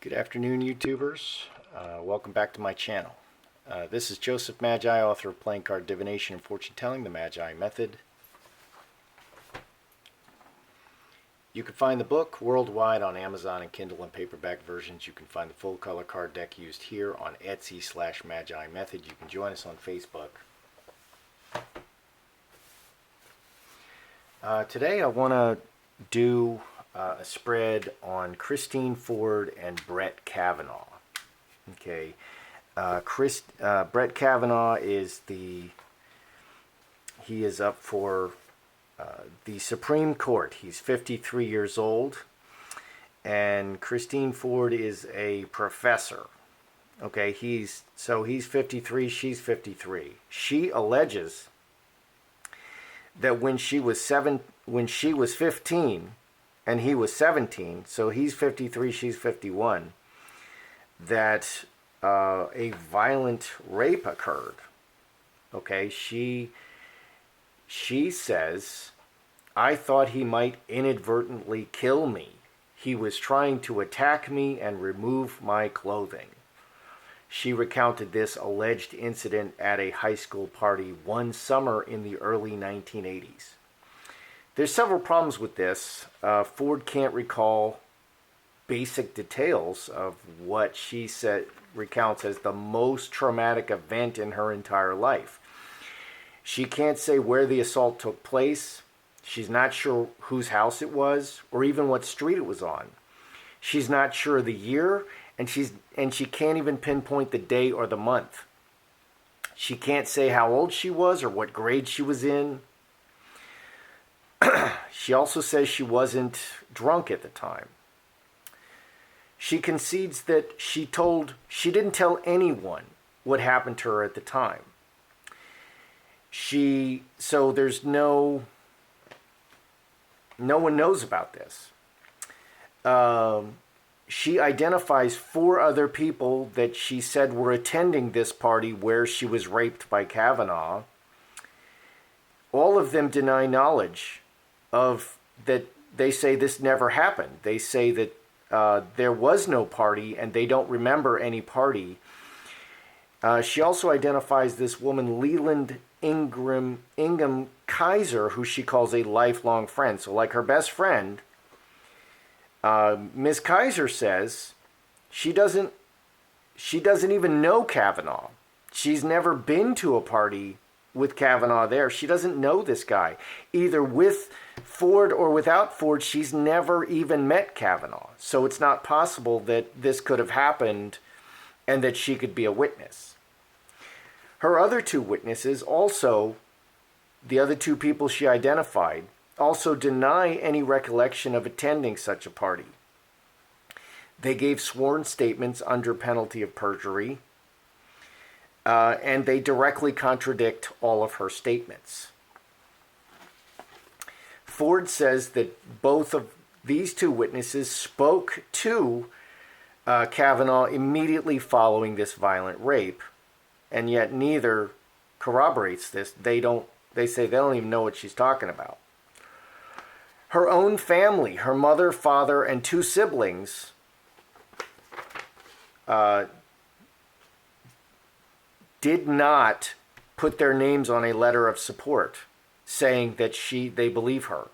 Good afternoon, YouTubers. Welcome back to my channel. This is Joseph Magi, author of Playing Card Divination and Fortune Telling, the Magi Method. You can find the book worldwide on Amazon and Kindle and paperback versions. You can find the full color card deck used here on Etsy/Magi Method. You can join us on Facebook. Today I want to do a spread on Christine Ford and Brett Kavanaugh. Okay, Brett Kavanaugh is he is up for the Supreme Court. He's 53 years old, and Christine Ford is a professor. Okay, he's 53, she's 53. She alleges that when she was 15 and he was 17, so he's 53, she's 51, that a violent rape occurred. Okay, she says, "I thought he might inadvertently kill me. He was trying to attack me and remove my clothing." She recounted this alleged incident at a high school party one summer in the early 1980s. There's several problems with this. Ford can't recall basic details of what she recounts as the most traumatic event in her entire life. She can't say where the assault took place. She's not sure whose house it was or even what street it was on. She's not sure the year, and she can't even pinpoint the day or the month. She can't say how old she was or what grade she was in. She also says she wasn't drunk at the time. She concedes that she didn't tell anyone what happened to her at the time. So there's no one knows about this. She identifies 4 other people that she said were attending this party where she was raped by Kavanaugh. All of them deny knowledge of that. They say this never happened. They say that there was no party and they don't remember any party. She also identifies this woman, Leland Ingham Kaiser, who she calls a lifelong friend. So like her best friend, Ms. Kaiser says she doesn't even know Kavanaugh. She's never been to a party with Kavanaugh there. She doesn't know this guy. Either with Ford or without Ford, she's never even met Kavanaugh. So it's not possible that this could have happened and that she could be a witness. Her other 2 witnesses also, the other 2 people she identified, also deny any recollection of attending such a party. They gave sworn statements under penalty of perjury, and they directly contradict all of her statements. Ford says that both of these 2 witnesses spoke to Kavanaugh immediately following this violent rape, and yet neither corroborates this. They say they don't even know what she's talking about. Her own family, her mother, father, and 2 siblings, did not put their names on a letter of support saying that they believe her.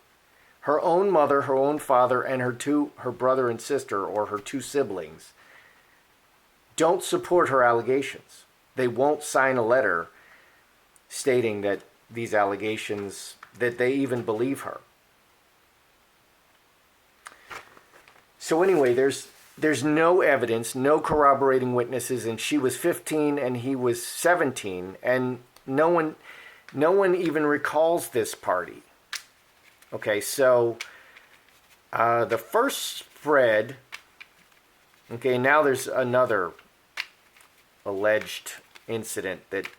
Her own mother, her own father, and her brother and sister, or her 2 siblings, don't support her allegations. They won't sign a letter stating that these allegations, that they even believe her. So anyway, there's no evidence, no corroborating witnesses, and she was 15 and he was 17, and no one even recalls this party. Okay, so the first spread, okay, now there's another alleged incident, that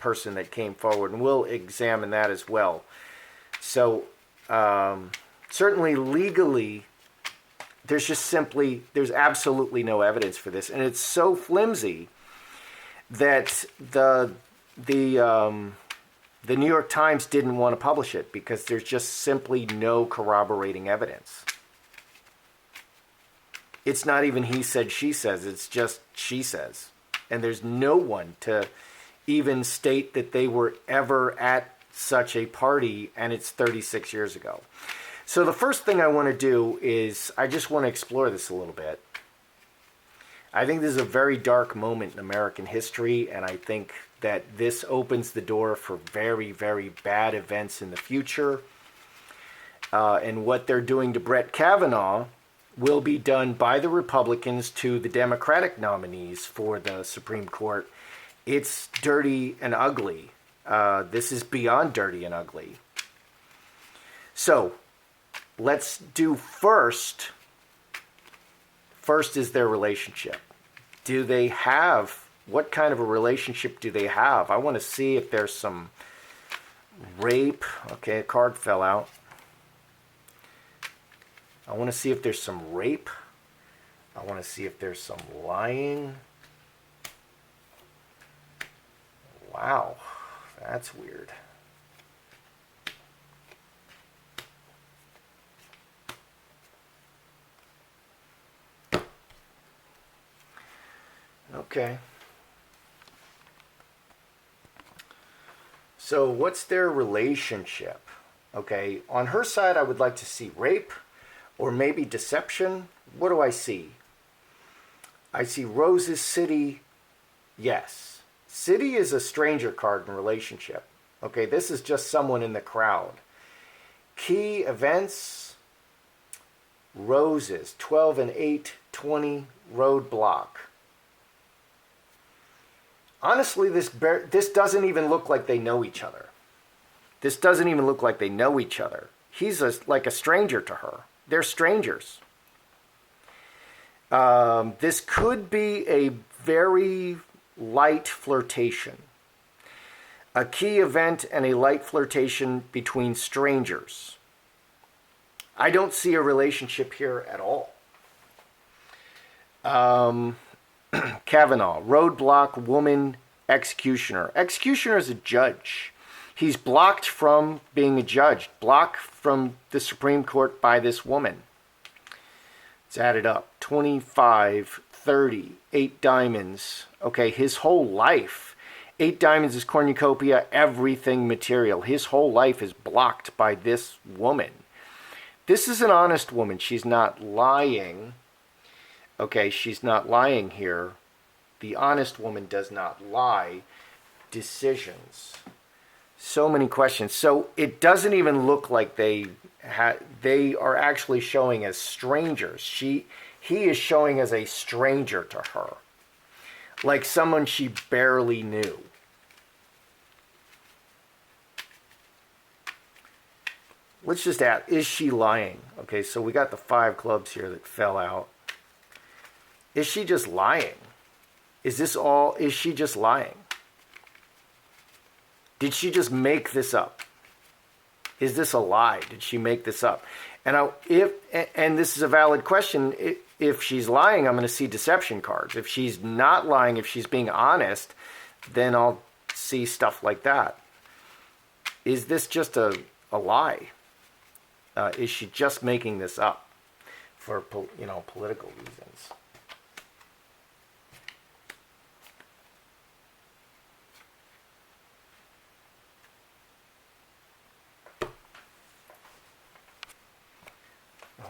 person that came forward, and we'll examine that as well. So certainly legally, there's absolutely no evidence for this, and it's so flimsy that the New York Times didn't want to publish it because there's just simply no corroborating evidence. It's not even he said, she says. It's just she says. And there's no one to even state that they were ever at such a party, and it's 36 years ago. So the first thing I want to do is I just want to explore this a little bit. I think this is a very dark moment in American history, and I think that this opens the door for very, very bad events in the future. And what they're doing to Brett Kavanaugh will be done by the Republicans to the Democratic nominees for the Supreme Court. It's dirty and ugly. This is beyond dirty and ugly. So, let's do first. First is their relationship. Do they have, what kind of a relationship do they have? I want to see if there's some rape. Okay, a card fell out. I want to see if there's some rape. I want to see if there's some lying. Wow, that's weird. Okay. So what's their relationship? Okay, on her side I would like to see rape or maybe deception. What do I see? I see Rose's City. Yes. City is a stranger card in relationship. Okay, this is just someone in the crowd. Key events. Roses. 12 and 8, 20. Roadblock. Honestly, this doesn't even look like they know each other. This doesn't even look like they know each other. He's like a stranger to her. They're strangers. This could be a very light flirtation. A key event and a light flirtation between strangers. I don't see a relationship here at all. Kavanaugh, roadblock, woman, executioner. Executioner is a judge. He's blocked from being a judge, blocked from the Supreme Court by this woman. Let's add it up. 25, 30, 8 diamonds. Okay, his whole life. 8 diamonds is cornucopia, everything material. His whole life is blocked by this woman. This is an honest woman. She's not lying. Okay, she's not lying here. The honest woman does not lie. Decisions. So many questions. So it doesn't even look like they are actually showing as strangers. He is showing as a stranger to her. Like someone she barely knew. Let's just ask, is she lying? Okay, so we got the 5 clubs here that fell out. Is she just lying? Is she just lying? Did she just make this up? Is this a lie? Did she make this up? And this is a valid question. If she's lying, I'm going to see deception cards. If she's not lying, if she's being honest, then I'll see stuff like that. Is this just a lie? Is she just making this up for political reasons?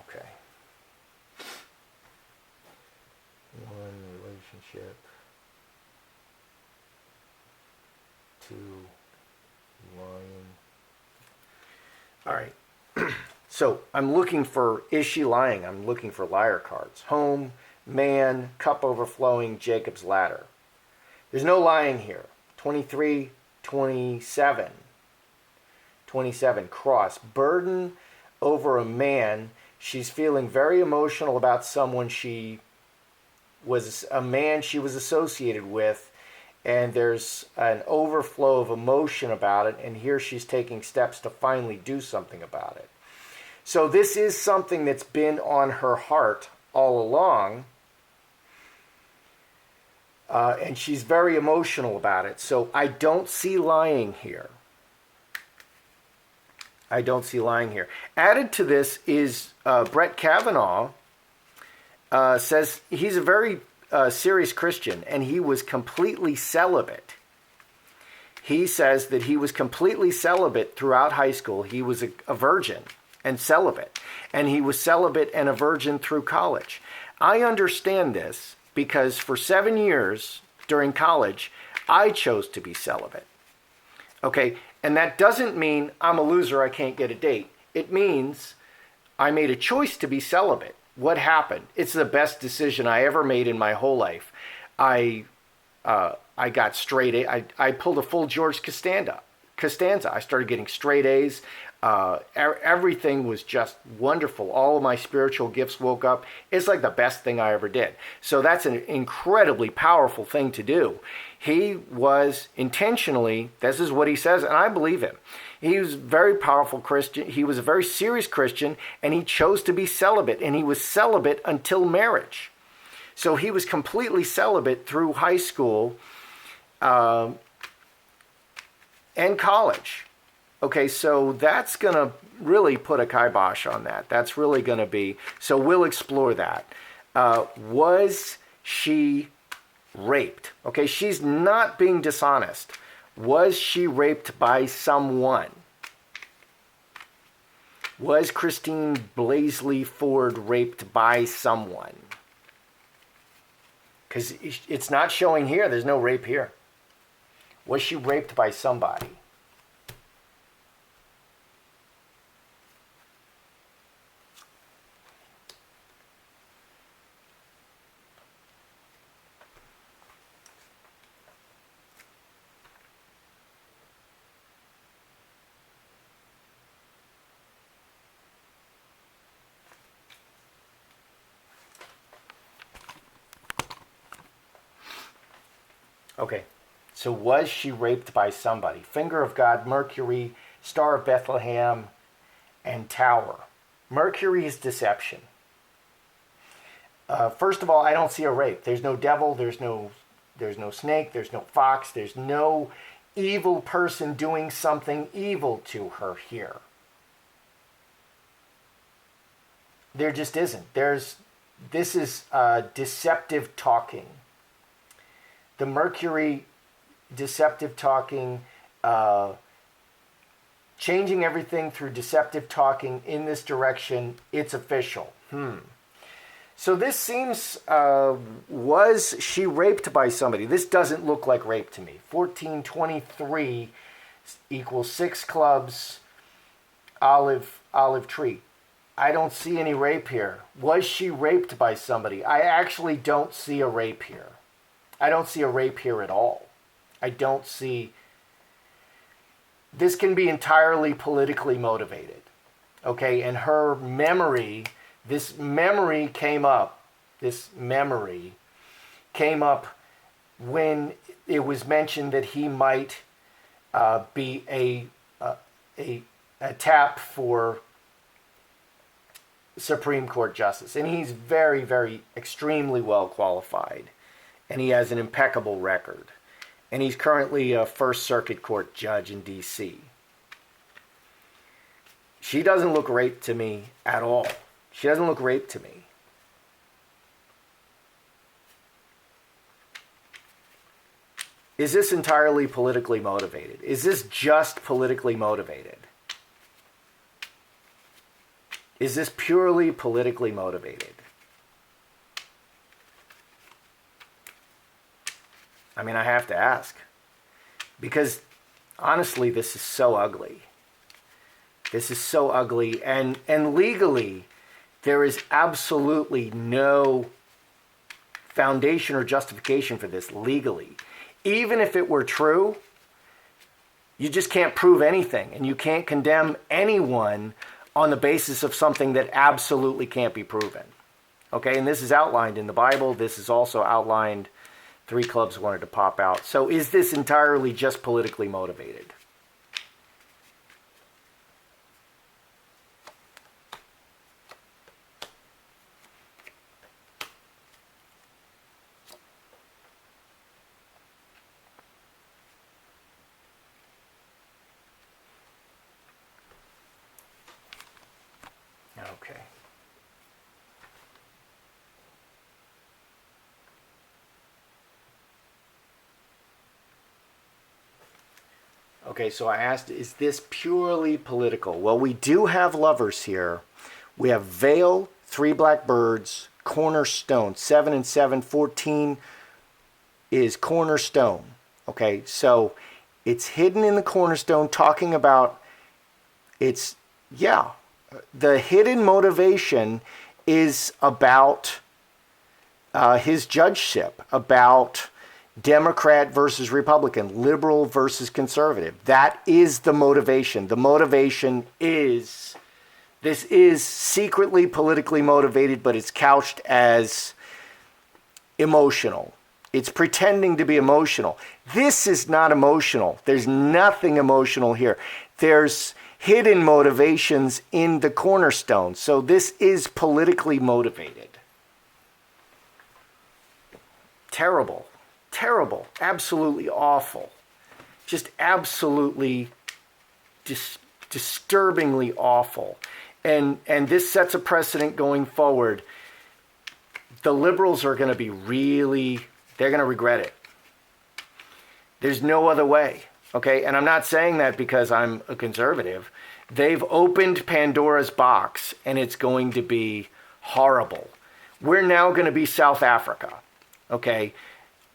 Okay. 1, relationship. 2, lying. All right. So I'm looking for, is she lying? I'm looking for liar cards. Home, man, cup overflowing, Jacob's ladder. There's no lying here. 23, 27. 27, cross. Burden over a man. She's feeling very emotional about someone she was associated with, and there's an overflow of emotion about it, and here she's taking steps to finally do something about it. So this is something that's been on her heart all along, and she's very emotional about it. So I don't see lying here. I don't see lying here. Added to this is Brett Kavanaugh says he's a very serious Christian, and he was completely celibate. He says that he was completely celibate throughout high school. He was a virgin and celibate, and he was celibate and a virgin through college. I understand this because for 7 years during college, I chose to be celibate. Okay, and that doesn't mean I'm a loser, I can't get a date. It means I made a choice to be celibate. What happened? It's the best decision I ever made in my whole life. I got straight A. I pulled a full George Costanza. I started getting straight A's. Everything was just wonderful. All of my spiritual gifts woke up. It's like the best thing I ever did. So that's an incredibly powerful thing to do. He was intentionally, this is what he says, and I believe him. He was a very powerful Christian. He was a very serious Christian, and he chose to be celibate, and he was celibate until marriage. So he was completely celibate through high school and college. Okay, so that's going to really put a kibosh on that. That's really going to be, so we'll explore that. Was she raped? Okay, she's not being dishonest. Was she raped by someone? Was Christine Blasey Ford raped by someone? Because it's not showing here. There's no rape here. Was she raped by somebody? Okay, so was she raped by somebody? Finger of God, Mercury, Star of Bethlehem, and Tower. Mercury is deception. First of all, I don't see a rape. There's no devil, there's no snake, there's no fox, there's no evil person doing something evil to her here. There just isn't. This is deceptive talking. The Mercury deceptive talking, changing everything through deceptive talking in this direction, it's official. So this seems, was she raped by somebody? This doesn't look like rape to me. 1423 equals 6 clubs, olive tree. I don't see any rape here. Was she raped by somebody? I actually don't see a rape here. I don't see a rape here at all. I don't see... This can be entirely politically motivated. Okay, and her memory, this memory came up when it was mentioned that he might be a tap for Supreme Court justice. And he's very, very, extremely well qualified. And he has an impeccable record. And he's currently a First Circuit Court judge in D.C. She doesn't look raped to me at all. She doesn't look raped to me. Is this entirely politically motivated? Is this just politically motivated? Is this purely politically motivated? I mean, I have to ask. Because, honestly, this is so ugly. This is so ugly. And legally, there is absolutely no foundation or justification for this legally. Even if it were true, you just can't prove anything. And you can't condemn anyone on the basis of something that absolutely can't be proven. Okay, and this is outlined in the Bible. This is also outlined... 3 clubs wanted to pop out. So is this entirely just politically motivated? Okay. Okay, so I asked, is this purely political? Well, we do have lovers here. We have Veil, Three Black Birds, Cornerstone, 7 and 7, 14 is Cornerstone. Okay, so it's hidden in the Cornerstone, talking about it's, yeah, the hidden motivation is about his judgeship, about Democrat versus Republican, liberal versus conservative. That is the motivation. The motivation is, this is secretly politically motivated, but it's couched as emotional. It's pretending to be emotional. This is not emotional. There's nothing emotional here. There's hidden motivations in the Cornerstone. So this is politically motivated. Terrible. Terrible. Absolutely awful. Just absolutely disturbingly awful. And this sets a precedent going forward. The liberals are going to be they're going to regret it. There's no other way. Okay, and I'm not saying that because I'm a conservative. They've opened Pandora's box, and it's going to be horrible. We're now going to be South Africa. Okay,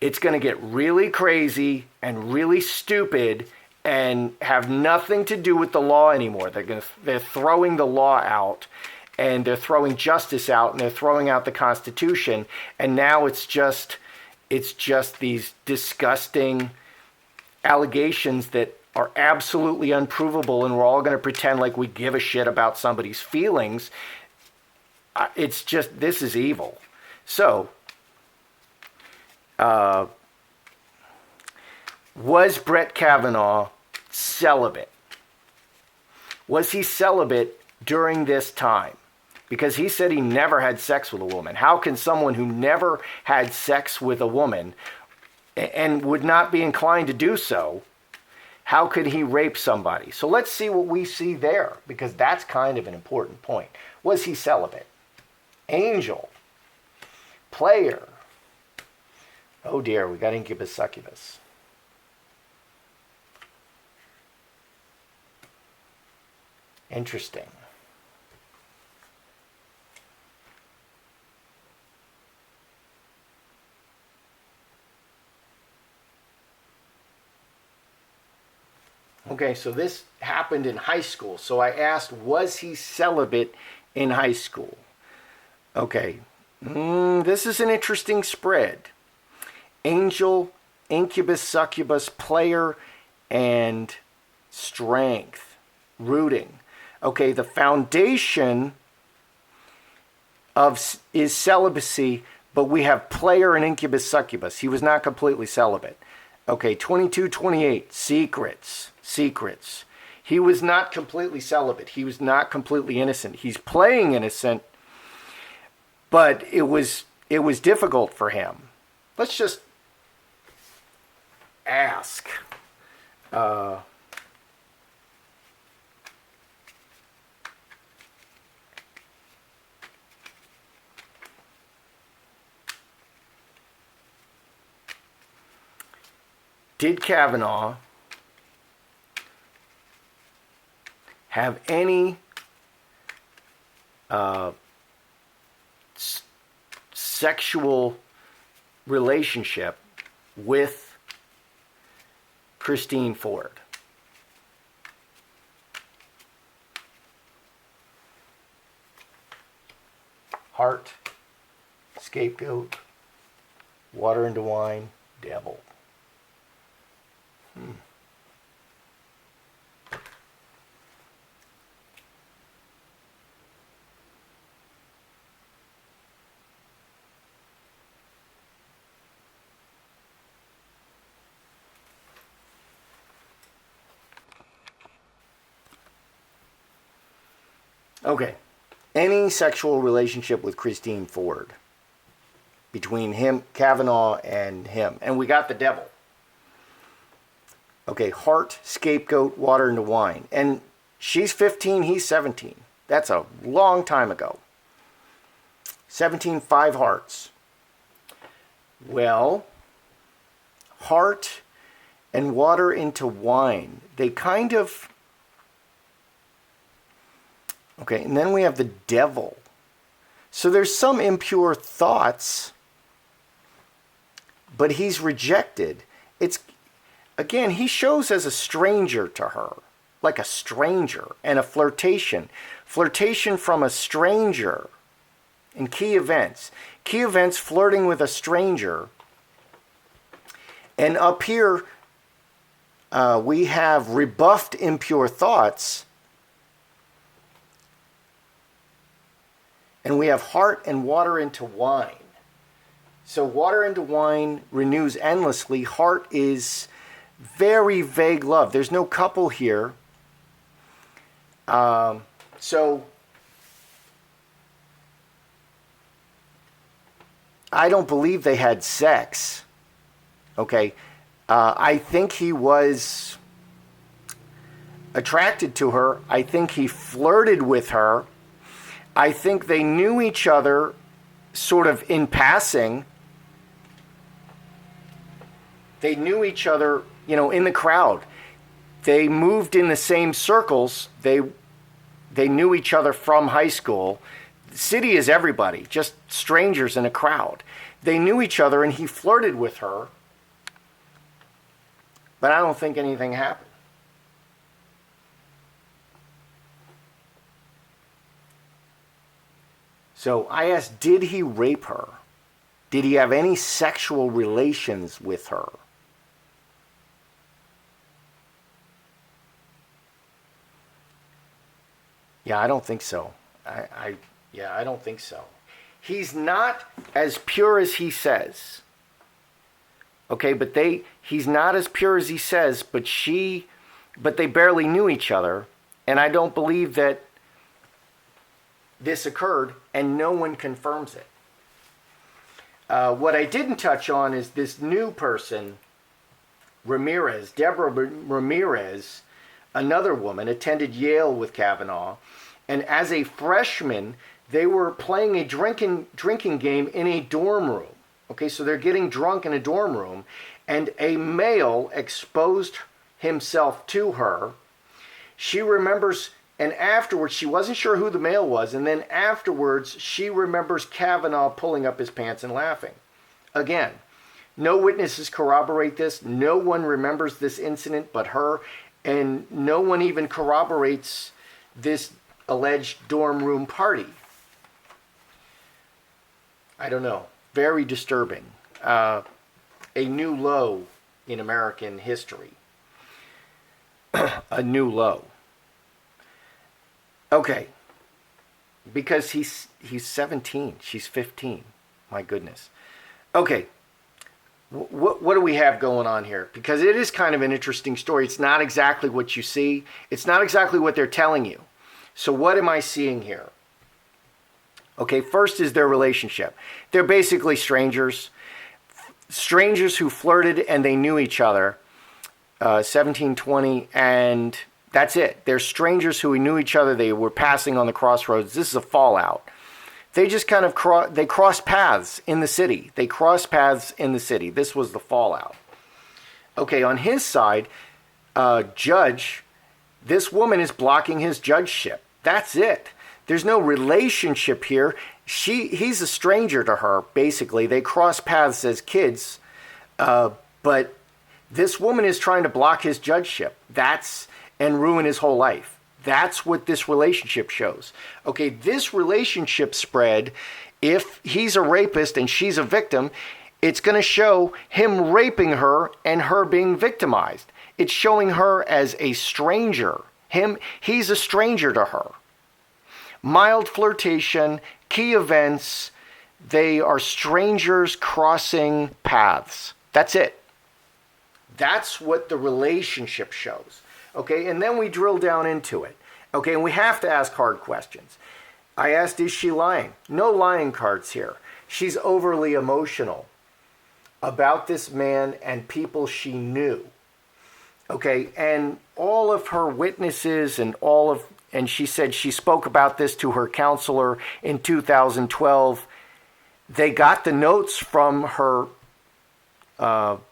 it's going to get really crazy and really stupid and have nothing to do with the law anymore. They're throwing the law out, and they're throwing justice out, and they're throwing out the Constitution, and now it's just these disgusting allegations that are absolutely unprovable, and we're all going to pretend like we give a shit about somebody's feelings. It's just, this is evil. So, was Brett Kavanaugh celibate? Was he celibate during this time? Because he said he never had sex with a woman. How can someone who never had sex with a woman and would not be inclined to do so, how could he rape somebody? So let's see what we see there, because that's kind of an important point. Was he celibate? Angel. Player. Oh dear, we got incubus succubus. Interesting. Okay, so this happened in high school. So I asked, was he celibate in high school? Okay, this is an interesting spread. Angel, incubus, succubus, player, and strength, rooting. Okay, the foundation is celibacy, but we have player and incubus, succubus. He was not completely celibate. Okay, 22-28, secrets. He was not completely celibate. He was not completely innocent. He's playing innocent, but it was difficult for him. Let's just ask. Did Kavanaugh have any sexual relationship with Christine Ford? Heart, scapegoat, water into wine, devil. Okay. Any sexual relationship with Christine Ford between him, Kavanaugh, and him. And we got the devil. Okay, heart, scapegoat, water into wine. And she's 15, he's 17. That's a long time ago. 17, 5 hearts. Well, heart and water into wine. They kind of... Okay, and then we have the devil. So there's some impure thoughts, but he's rejected. It's, again, he shows as a stranger to her, like a stranger, and a flirtation. Flirtation from a stranger in key events. Key events, flirting with a stranger. And up here, we have rebuffed impure thoughts. And we have heart and water into wine. So water into wine renews endlessly. Heart is very vague love. There's no couple here. So I don't believe they had sex. Okay. I think he was attracted to her. I think he flirted with her. I think they knew each other sort of in passing. They knew each other, in the crowd. They moved in the same circles. They knew each other from high school. The city is everybody, just strangers in a crowd. They knew each other and he flirted with her. But I don't think anything happened. So I asked, did he rape her? Did he have any sexual relations with her? Yeah, I don't think so. I don't think so. He's not as pure as he says. Okay, but he's not as pure as he says, but they barely knew each other, and I don't believe that this occurred, and no one confirms it. What I didn't touch on is this new person, Ramirez, Deborah Ramirez, another woman, attended Yale with Kavanaugh, and as a freshman, they were playing a drinking game in a dorm room. Okay, so they're getting drunk in a dorm room, and a male exposed himself to her. She remembers... And afterwards, she wasn't sure who the male was. And then afterwards, she remembers Kavanaugh pulling up his pants and laughing. Again, no witnesses corroborate this. No one remembers this incident but her. And no one even corroborates this alleged dorm room party. I don't know. Very disturbing. A new low in American history. A new low. Okay, because he's 17, she's 15. My goodness. Okay, what do we have going on here? Because it is kind of an interesting story. It's not exactly what you see. It's not exactly what they're telling you. So what am I seeing here? Okay, first is their relationship. They're basically strangers. Strangers who flirted and they knew each other. 17, 20, and... That's it. They're strangers who knew each other. They were passing on the crossroads. This is a fallout. They just kind of crossed paths in the city. They crossed paths in the city. This was the fallout. Okay, on his side, judge, this woman is blocking his judgeship. That's it. There's no relationship here. He's a stranger to her, basically. They cross paths as kids, but this woman is trying to block his judgeship. And ruin his whole life. That's what this relationship shows. Okay, this relationship spread, if he's a rapist and she's a victim, it's going to show him raping her and her being victimized. It's showing her as a stranger. He's a stranger to her. Mild flirtation, key events, they are strangers crossing paths. That's it. That's what the relationship shows. Okay, and then we drill down into it. Okay, and we have to ask hard questions. I asked, is she lying? No lying cards here. She's overly emotional about this man and people she knew. Okay, and all of her witnesses and she said she spoke about this to her counselor in 2012. They got the notes from her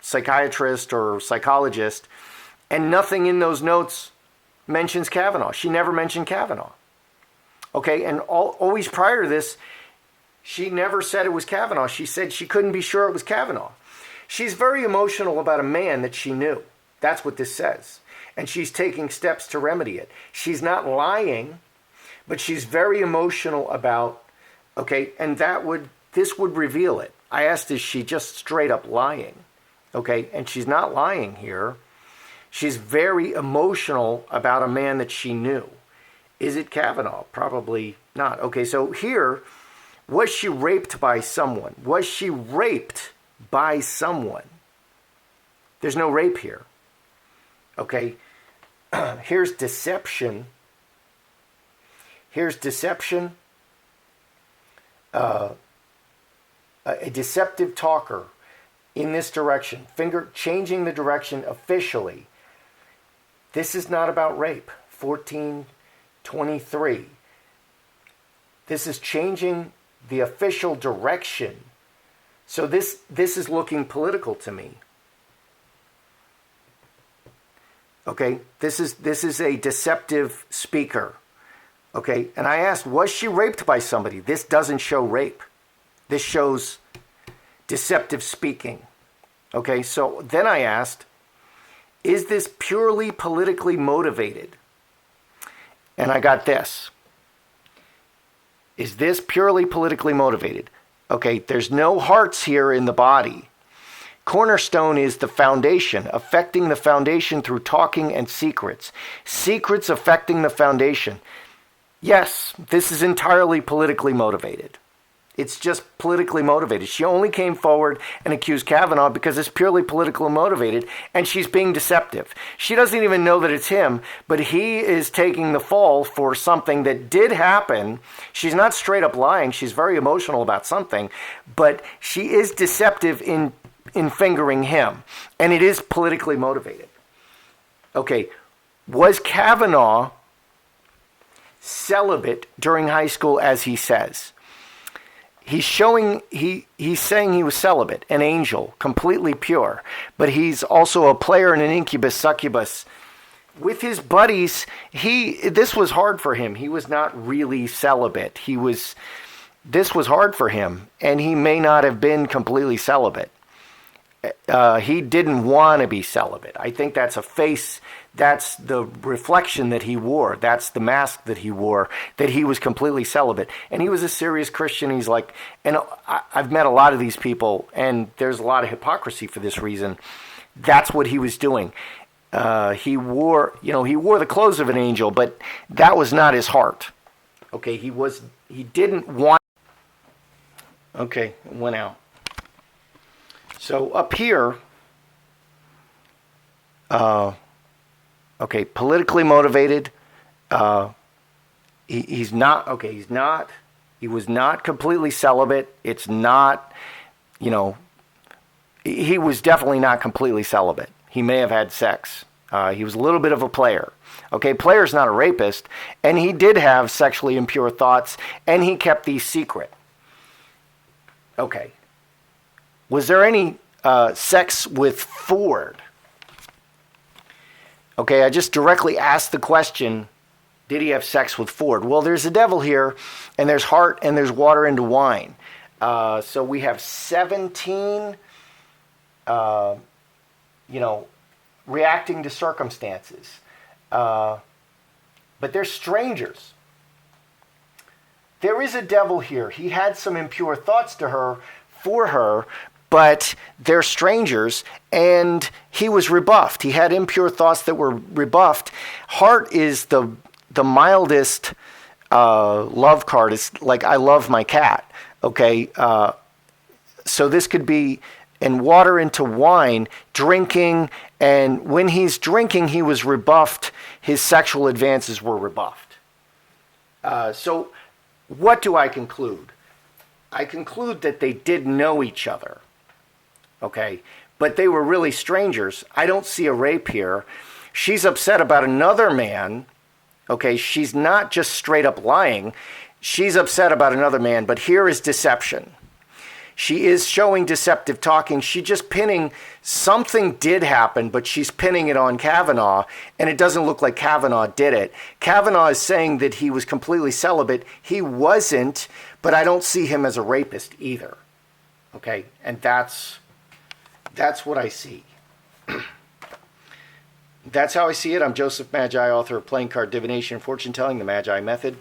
psychiatrist or psychologist, and nothing in those notes mentions Kavanaugh. She never mentioned Kavanaugh. Okay, and always prior to this, she never said it was Kavanaugh. She said she couldn't be sure it was Kavanaugh. She's very emotional about a man that she knew. That's what this says. And she's taking steps to remedy it. She's not lying, but she's very emotional about, okay, and this would reveal it. I asked, is she just straight up lying? Okay, and she's not lying here. She's very emotional about a man that she knew. Is it Kavanaugh? Probably not. Okay, so here, was she raped by someone? Was she raped by someone? There's no rape here. Okay, here's deception. Here's deception. A deceptive talker in this direction, changing the direction officially. This is not about rape. 14:23. This is changing the official direction. So this is looking political to me. Okay, this is a deceptive speaker. Okay, and I asked, was she raped by somebody? This doesn't show rape. This shows deceptive speaking. Okay, so then I asked, is this purely politically motivated? And I got this. Is this purely politically motivated? Okay, there's no hearts here in the body. Cornerstone is the foundation, affecting the foundation through talking and secrets. Secrets affecting the foundation. Yes, this is entirely politically motivated. It's just politically motivated. She only came forward and accused Kavanaugh because it's purely politically motivated, and she's being deceptive. She doesn't even know that it's him, but he is taking the fall for something that did happen. She's not straight up lying. She's very emotional about something, but she is deceptive in fingering him, and it is politically motivated. Okay, was Kavanaugh celibate during high school, as he says? He's saying he was celibate, an angel, completely pure, but he's also a player in an incubus succubus. With his buddies, this was hard for him. He was not really celibate. This was hard for him, and he may not have been completely celibate. He didn't want to be celibate. I think that's that's the reflection that he wore. That's the mask that he wore, that he was completely celibate. And he was a serious Christian. He's like, and I've met a lot of these people, and there's a lot of hypocrisy for this reason. That's what he was doing. He wore the clothes of an angel, but that was not his heart. Okay, he didn't want. Okay, it went out. So up here, politically motivated. He was not completely celibate. It's not, he was definitely not completely celibate. He may have had sex. He was a little bit of a player. Okay, player's not a rapist, and he did have sexually impure thoughts, and he kept these secret. Okay. Was there any sex with Ford? Okay, I just directly asked the question, did he have sex with Ford? Well, there's a devil here, and there's heart, and there's water into wine. So we have 17, reacting to circumstances. But they're strangers. There is a devil here. He had some impure thoughts for her, but they're strangers, and he was rebuffed. He had impure thoughts that were rebuffed. Heart is the mildest love card. It's like, I love my cat. Okay, so this could be, and water into wine, drinking, and when he's drinking, he was rebuffed. His sexual advances were rebuffed. So what do I conclude? I conclude that they did know each other. Okay, but they were really strangers. I don't see a rape here. She's upset about another man. Okay, she's not just straight up lying. She's upset about another man, but here is deception. She is showing deceptive talking. She's just pinning, something did happen, but she's pinning it on Kavanaugh, and it doesn't look like Kavanaugh did it. Kavanaugh is saying that he was completely celibate. He wasn't, but I don't see him as a rapist either. Okay, and that's what I see. That's how I see it. I'm Joseph Magi, author of Playing Card Divination and Fortune Telling, The Magi Method.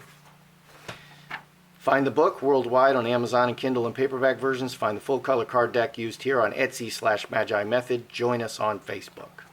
Find the book worldwide on Amazon and Kindle and paperback versions. Find the full color card deck used here on Etsy/Magi Method. Join us on Facebook.